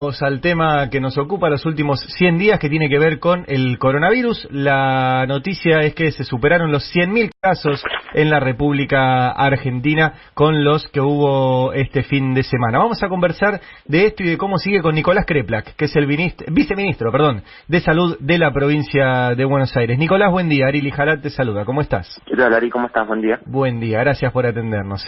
Al tema que nos ocupa los últimos 100 días, que tiene que ver con el coronavirus. La noticia es que se superaron los 100.000 casos en la República Argentina con los que hubo este fin de semana. Vamos a conversar de esto y de cómo sigue con Nicolás Kreplak, que es el viceministro de Salud de la provincia de Buenos Aires. Nicolás, buen día. Ari Lijalat te saluda. ¿Cómo estás? ¿Qué tal, Ari? ¿Cómo estás? Buen día. Buen día, gracias por atendernos.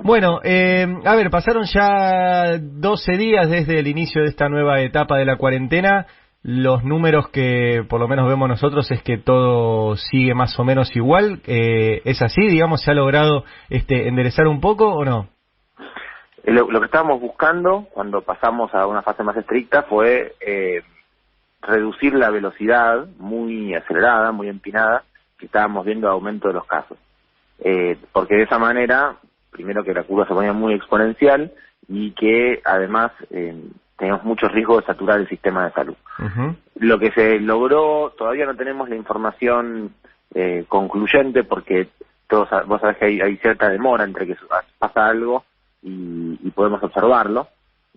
Bueno, a ver, pasaron ya 12 días desde el inicio de esta nueva etapa de la cuarentena. Los números que por lo menos vemos nosotros es que todo sigue más o menos igual. ¿Es así? Digamos, ¿se ha logrado enderezar un poco o no? Lo que estábamos buscando cuando pasamos a una fase más estricta fue reducir la velocidad muy acelerada, muy empinada, que estábamos viendo de aumento de los casos. Porque de esa manera, primero que la curva se ponía muy exponencial y que además teníamos mucho riesgo de saturar el sistema de salud. Uh-huh. Lo que se logró, todavía no tenemos la información concluyente porque vos sabés que hay cierta demora entre que pasa algo y podemos observarlo.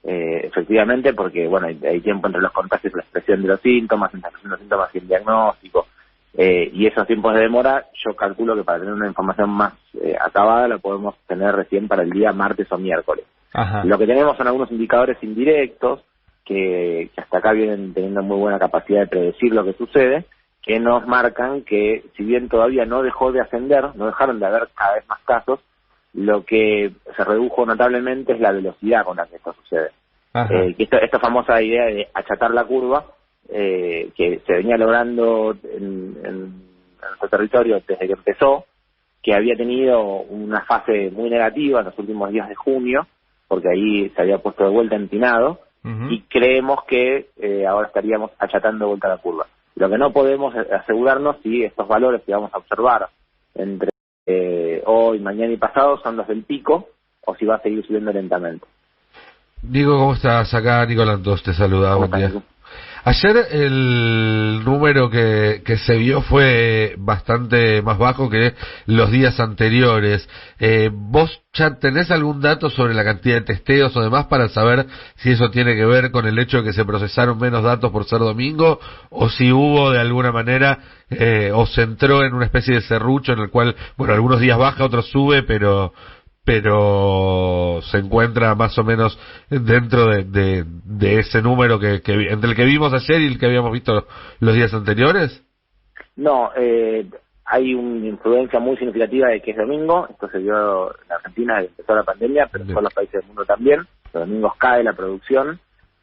Efectivamente, porque bueno, hay tiempo entre los contagios y la expresión de los síntomas, entre los síntomas y el diagnóstico. Y esos tiempos de demora, yo calculo que para tener una información más acabada la podemos tener recién para el día martes o miércoles. Ajá. Lo que tenemos son algunos indicadores indirectos que hasta acá vienen teniendo muy buena capacidad de predecir lo que sucede, que nos marcan que si bien todavía no dejó de ascender, no dejaron de haber cada vez más casos, lo que se redujo notablemente es la velocidad con la que esto sucede. Que esta famosa idea de achatar la curva, que se venía logrando en nuestro territorio desde que empezó, que había tenido una fase muy negativa en los últimos días de junio, porque ahí se había puesto de vuelta empinado, uh-huh. Y creemos que ahora estaríamos achatando de vuelta la curva. Lo que no podemos asegurarnos si estos valores que vamos a observar entre hoy, mañana y pasado son los del pico, o si va a seguir subiendo lentamente. Diego, ¿cómo estás? Acá Nicolás Dos te saluda, buen día. Ayer el número que se vio fue bastante más bajo que los días anteriores. ¿Vos ya tenés algún dato sobre la cantidad de testeos o demás para saber si eso tiene que ver con el hecho de que se procesaron menos datos por ser domingo, o si hubo de alguna manera o se entró en una especie de serrucho en el cual, bueno, algunos días baja, otros sube, pero se encuentra más o menos dentro de ese número que entre el que vimos ayer y el que habíamos visto los días anteriores? No, hay una influencia muy significativa de que es domingo. Esto se dio en Argentina desde que empezó la pandemia, pero en todos los países del mundo también. Los domingos cae la producción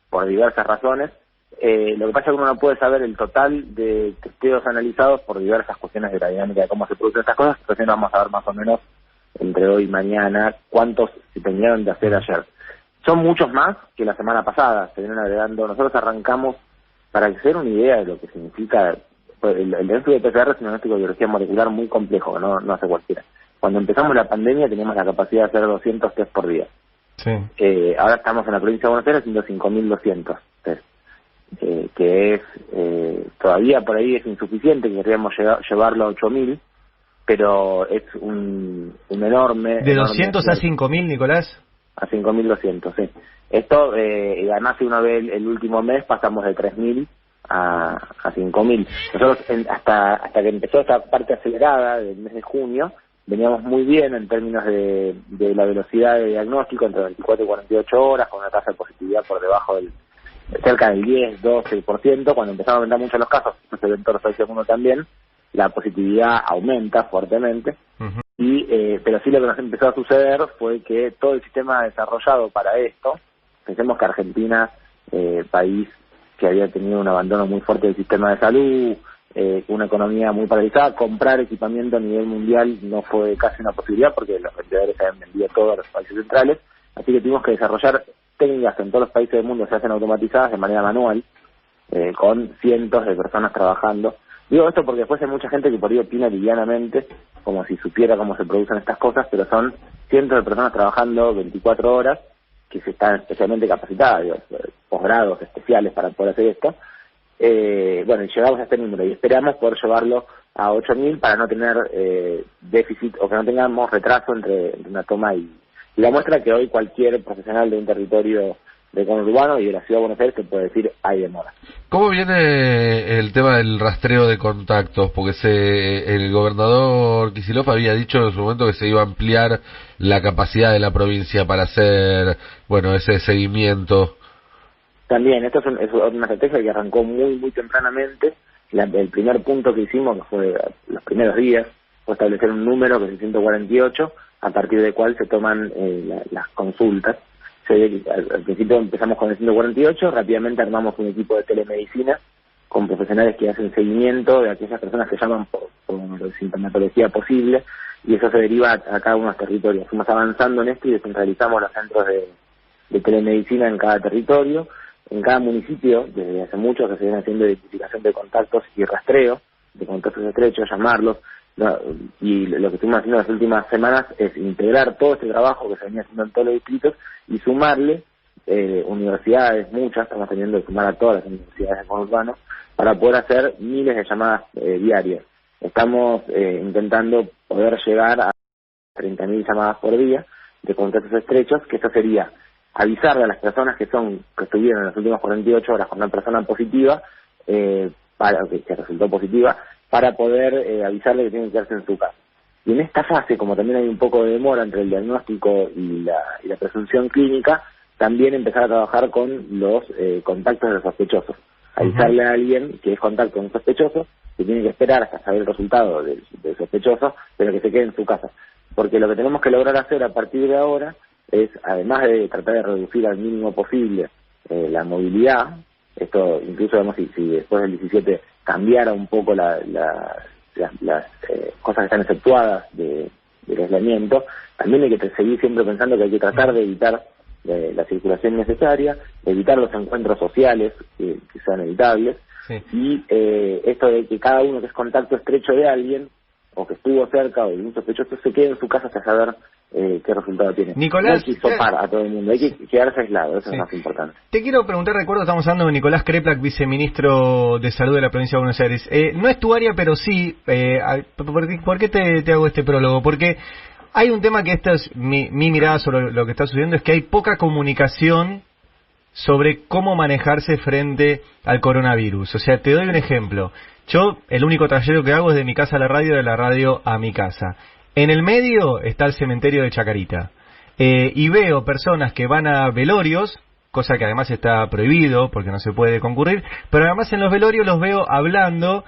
por diversas razones. Lo que pasa es que uno no puede saber el total de testeos analizados por diversas cuestiones de la dinámica de cómo se producen estas cosas. Entonces vamos a ver más o menos entre hoy y mañana cuántos se terminaron de hacer ayer. Son muchos más que la semana pasada, se vienen agregando. Nosotros arrancamos, para que se den una idea de lo que significa, el diagnóstico de PCR es un diagnóstico de biología molecular muy complejo, que no hace cualquiera. Cuando empezamos la pandemia teníamos la capacidad de hacer 200 test por día. Sí. Ahora estamos en la provincia de Buenos Aires haciendo 5.200 test, que es todavía por ahí es insuficiente, querríamos llevarlo a 8.000, pero es un enorme... ¿De 200 a 5.000, Nicolás? A 5.200, sí. Esto, y además si uno ve el último mes, pasamos de 3.000 a 5.000. Nosotros, hasta que empezó esta parte acelerada del mes de junio, veníamos muy bien en términos de la velocidad de diagnóstico, entre 24 y 48 horas, con una tasa de positividad por debajo cerca del 10, 12%. Cuando empezaron a aumentar mucho los casos, esto se ve en todos los países del mundo también, la positividad aumenta fuertemente. Uh-huh. Pero sí lo que nos empezó a suceder fue que todo el sistema desarrollado para esto, pensemos que Argentina, país que había tenido un abandono muy fuerte del sistema de salud, una economía muy paralizada, comprar equipamiento a nivel mundial no fue casi una posibilidad porque los vendedores habían vendido todo a los países centrales, así que tuvimos que desarrollar técnicas que en todos los países del mundo se hacen automatizadas de manera manual, con cientos de personas trabajando. Digo esto porque después hay mucha gente que por ahí opina livianamente, como si supiera cómo se producen estas cosas, pero son cientos de personas trabajando 24 horas, que se están especialmente capacitadas, posgrados especiales para poder hacer esto. Bueno, y llegamos a este número y esperamos poder llevarlo a 8.000 para no tener déficit o que no tengamos retraso entre una toma y la muestra que hoy cualquier profesional de un territorio de conurbano y de la Ciudad de Buenos Aires te puede decir hay demora. ¿Cómo viene el tema del rastreo de contactos? Porque el gobernador Kicillof había dicho en su momento que se iba a ampliar la capacidad de la provincia para hacer, bueno, ese seguimiento. También, esto es una estrategia que arrancó muy tempranamente. El primer punto que hicimos, que fue los primeros días, fue establecer un número que es el 148, a partir del cual se toman las consultas. Al principio empezamos con el 148, rápidamente armamos un equipo de telemedicina con profesionales que hacen seguimiento de aquellas personas que llaman por sintomatología posible, y eso se deriva a cada uno de los territorios. Fuimos avanzando en esto y descentralizamos los centros de telemedicina en cada territorio. En cada municipio, desde hace mucho, que se viene haciendo identificación de contactos y rastreo de contactos estrechos, llamarlos, y lo que estuvimos haciendo las últimas semanas es integrar todo este trabajo que se venía haciendo en todos los distritos y sumarle universidades, muchas, estamos teniendo que sumar a todas las universidades de conurbano para poder hacer miles de llamadas diarias. Estamos intentando poder llegar a 30.000 llamadas por día de contactos estrechos, que esto sería avisarle a las personas que estuvieron en las últimas 48 horas con una persona positiva, que resultó positiva, para poder avisarle que tienen que quedarse en su casa. Y en esta fase, como también hay un poco de demora entre el diagnóstico y la presunción clínica, también empezar a trabajar con los contactos de los sospechosos. Avisarle a alguien que es contacto de un sospechoso, que tiene que esperar hasta saber el resultado del sospechoso, pero que se quede en su casa. Porque lo que tenemos que lograr hacer a partir de ahora es, además de tratar de reducir al mínimo posible la movilidad, esto incluso vemos si después del 17 cambiara un poco las cosas que están efectuadas del aislamiento, también hay que seguir siempre pensando que hay que tratar de evitar la circulación necesaria, de evitar los encuentros sociales que sean evitables, sí. Y esto de que cada uno que es contacto estrecho de alguien o que estuvo cerca o de un sospechoso se quede en su casa hasta saber qué resultado tiene. Nicolás, no hay que sopar a todo el mundo, hay que quedarse aislado, eso sí. Es más importante. Te quiero preguntar, recuerdo, estamos hablando de Nicolás Kreplak, viceministro de Salud de la Provincia de Buenos Aires. No es tu área, pero sí, ¿por qué te hago este prólogo? Porque hay un tema que esta es mi mirada sobre lo que está sucediendo, es que hay poca comunicación sobre cómo manejarse frente al coronavirus. O sea, te doy un ejemplo. Yo, el único trayecto que hago es de mi casa a la radio, de la radio a mi casa. En el medio está el cementerio de Chacarita. Y veo personas que van a velorios, cosa que además está prohibido porque no se puede concurrir, pero además en los velorios los veo hablando,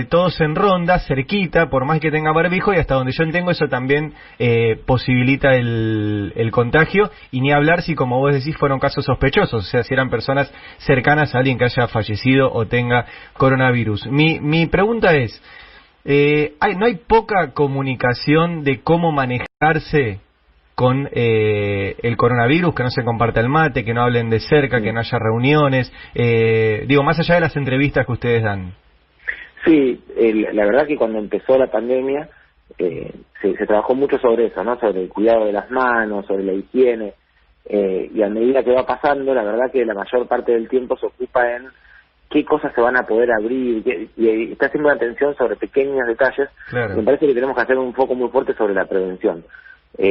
todos en ronda, cerquita, por más que tenga barbijo, y hasta donde yo entiendo eso también posibilita el contagio, y ni hablar si, como vos decís, fueron casos sospechosos, o sea, si eran personas cercanas a alguien que haya fallecido o tenga coronavirus. Mi pregunta es, ¿no hay poca comunicación de cómo manejarse con el coronavirus, que no se comparta el mate, que no hablen de cerca, que no haya reuniones, más allá de las entrevistas que ustedes dan? Sí, la verdad que cuando empezó la pandemia se trabajó mucho sobre eso, ¿no? Sobre el cuidado de las manos, sobre la higiene, y a medida que va pasando, la verdad que la mayor parte del tiempo se ocupa en qué cosas se van a poder abrir, y está haciendo atención sobre pequeños detalles. Claro. Me parece que tenemos que hacer un foco muy fuerte sobre la prevención.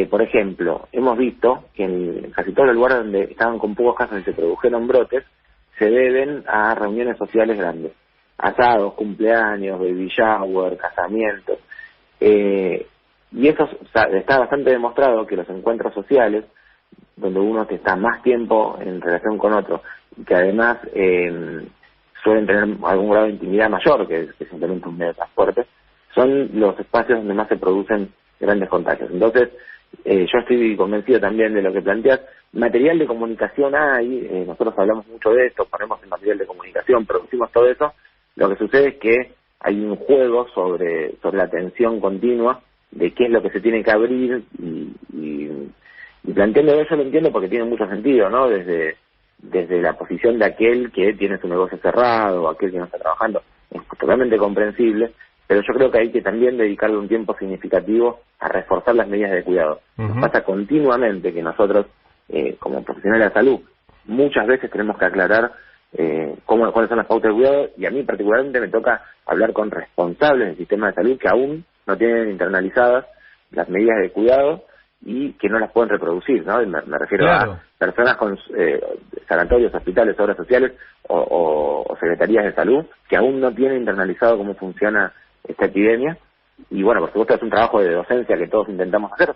Por ejemplo, hemos visto que en casi todos los lugares donde estaban con pocos casos y se produjeron brotes, se deben a reuniones sociales grandes, asados, cumpleaños, baby shower, casamientos, y eso está bastante demostrado, que los encuentros sociales, donde uno está más tiempo en relación con otro, que además suelen tener algún grado de intimidad mayor que simplemente un medio de transporte, son los espacios donde más se producen grandes contagios. Entonces, yo estoy convencido también de lo que planteas. Material de comunicación hay, nosotros hablamos mucho de esto, ponemos el material de comunicación, producimos todo eso. Lo que sucede es que hay un juego sobre la atención continua de qué es lo que se tiene que abrir, y planteando eso lo entiendo porque tiene mucho sentido, ¿no? Desde la posición de aquel que tiene su negocio cerrado, o aquel que no está trabajando, es totalmente comprensible. Pero yo creo que hay que también dedicarle un tiempo significativo a reforzar las medidas de cuidado. Nos pasa continuamente que nosotros, como profesionales de la salud, muchas veces tenemos que aclarar cuáles son las pautas de cuidado, y a mí particularmente me toca hablar con responsables del sistema de salud que aún no tienen internalizadas las medidas de cuidado, y que no las pueden reproducir, ¿no? Y me refiero Claro. a personas con sanatorios, hospitales, obras sociales o secretarías de salud que aún no tienen internalizado cómo funciona esta epidemia. Y bueno, por supuesto es un trabajo de docencia que todos intentamos hacer,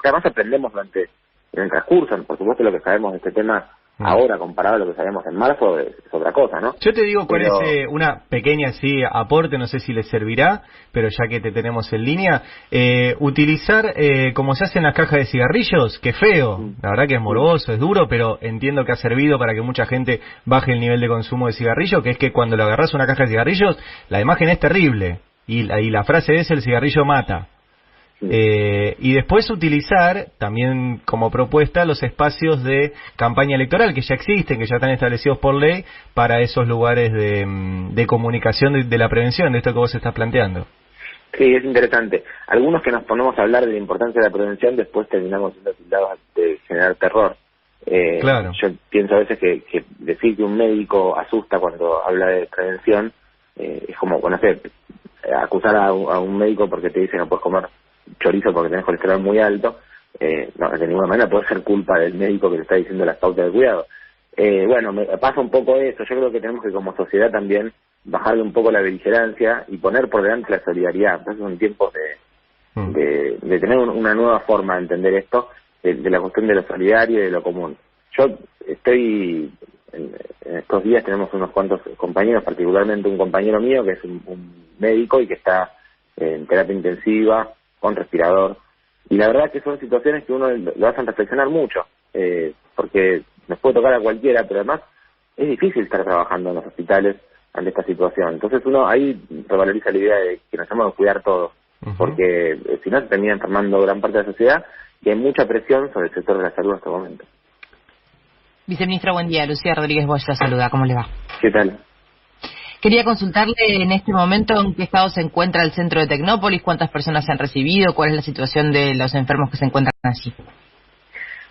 que además aprendemos durante en el transcurso. Por supuesto lo que sabemos de este tema ahora comparado a lo que sabemos en marzo es otra cosa, ¿no? Yo te digo cuál Pero... es una pequeña aporte, no sé si les servirá, pero ya que te tenemos en línea, utilizar como se hace en las cajas de cigarrillos, que feo, la verdad que es morboso, es duro, pero entiendo que ha servido para que mucha gente baje el nivel de consumo de cigarrillo, que es que cuando le agarrás una caja de cigarrillos, la imagen es terrible, y la frase es: el cigarrillo mata. Y después utilizar también como propuesta los espacios de campaña electoral que ya existen, que ya están establecidos por ley para esos lugares de comunicación de la prevención, de esto que vos estás planteando. Sí, es interesante. Algunos que nos ponemos a hablar de la importancia de la prevención después terminamos siendo tildados de generar terror. Claro. Yo pienso a veces que decir que un médico asusta cuando habla de prevención es como, no sé, acusar a un médico porque te dice no puedes comer chorizo porque tenés colesterol muy alto. No, de ninguna manera puede ser culpa del médico que te está diciendo las pautas de cuidado. Bueno, me pasa un poco eso. Yo creo que tenemos que como sociedad también bajarle un poco la beligerancia y poner por delante la solidaridad. Entonces son tiempos de tener una nueva forma de entender esto, de la cuestión de lo solidario y de lo común. Yo estoy, en estos días tenemos unos cuantos compañeros, particularmente un compañero mío que es un médico y que está en terapia intensiva, con respirador, y la verdad que son situaciones que uno lo hacen reflexionar mucho, porque nos puede tocar a cualquiera, pero además es difícil estar trabajando en los hospitales ante esta situación. Entonces uno ahí revaloriza la idea de que nos tenemos que cuidar todos, porque si no se termina enfermando gran parte de la sociedad y hay mucha presión sobre el sector de la salud en este momento. Viceministro, buen día. Lucía Rodríguez Bosch la saluda. ¿Cómo le va? ¿Qué tal? Quería consultarle en este momento en qué estado se encuentra el centro de Tecnópolis, cuántas personas se han recibido, cuál es la situación de los enfermos que se encuentran allí.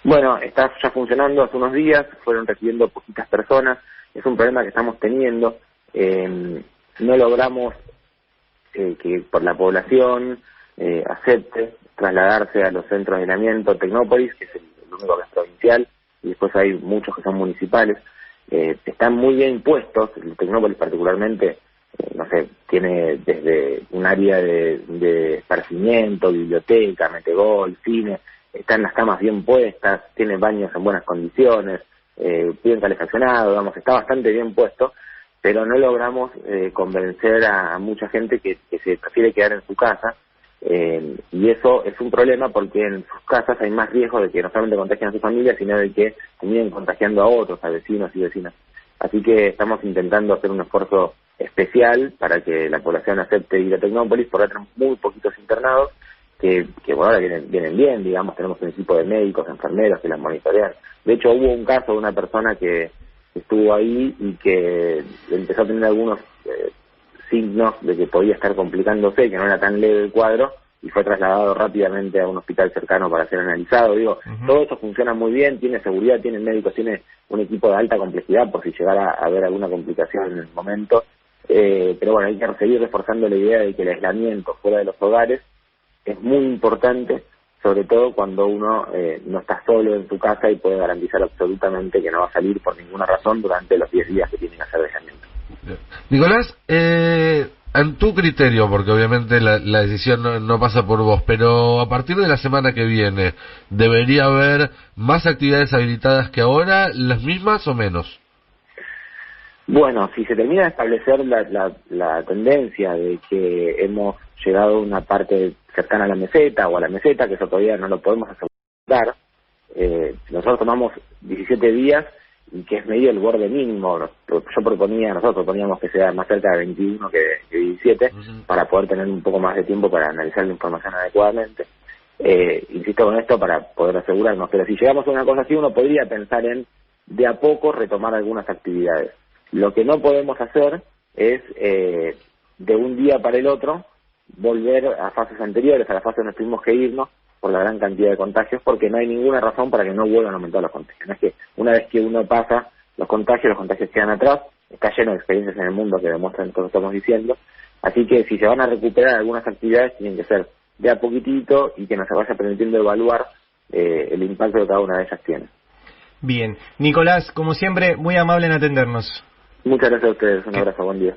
Bueno, está ya funcionando hace unos días, fueron recibiendo poquitas personas, es un problema que estamos teniendo, no logramos que por la población acepte trasladarse a los centros de aislamiento Tecnópolis, que es el único que es provincial, y después hay muchos que son municipales. Están muy bien puestos, el Tecnópolis particularmente, no sé, tiene desde un área de esparcimiento, biblioteca, metegol, cine, están las camas bien puestas, tiene baños en buenas condiciones, bien calefaccionado, digamos, está bastante bien puesto, pero no logramos convencer a mucha gente que se prefiere quedar en su casa, y eso es un problema porque en sus casas hay más riesgo de que no solamente contagien a su familia, sino de que terminen contagiando a otros, a vecinos y vecinas. Así que estamos intentando hacer un esfuerzo especial para que la población acepte ir a Tecnópolis. Por ahora tenemos muy poquitos internados que por ahora vienen bien, digamos, tenemos un equipo de médicos, enfermeros que las monitorean. De hecho, hubo un caso de una persona que estuvo ahí y que empezó a tener algunos signos de que podía estar complicándose, que no era tan leve el cuadro, y fue trasladado rápidamente a un hospital cercano para ser analizado. Digo, todo eso funciona muy bien, tiene seguridad, tiene médicos, tiene un equipo de alta complejidad por si llegara a haber alguna complicación en el momento, pero bueno, hay que seguir reforzando la idea de que el aislamiento fuera de los hogares es muy importante, sobre todo cuando uno no está solo en su casa y puede garantizar absolutamente que no va a salir por ninguna razón durante los 10 días que tiene que hacer de aislamiento. Nicolás, en tu criterio, porque obviamente la decisión no pasa por vos, pero a partir de la semana que viene, ¿debería haber más actividades habilitadas que ahora, las mismas o menos? Bueno, si se termina de establecer la tendencia de que hemos llegado a una parte cercana a la meseta o a la meseta, que eso todavía no lo podemos asegurar, nosotros tomamos 17 días y que es medio el borde mínimo. Nosotros proponíamos que sea más cerca de 21 que 17 para poder tener un poco más de tiempo para analizar la información adecuadamente. Insisto con esto para poder asegurarnos, pero si llegamos a una cosa así, uno podría pensar en de a poco retomar algunas actividades. Lo que no podemos hacer es de un día para el otro volver a fases anteriores, a la fase donde tuvimos que irnos por la gran cantidad de contagios, porque no hay ninguna razón para que no vuelvan a aumentar los contagios. No es que una vez que uno pasa los contagios quedan atrás. Está lleno de experiencias en el mundo que demuestran lo que estamos diciendo. Así que si se van a recuperar algunas actividades, tienen que ser de a poquitito y que nos vaya permitiendo evaluar el impacto que cada una de ellas tiene. Bien. Nicolás, como siempre, muy amable en atendernos. Muchas gracias a ustedes, un abrazo, buen día.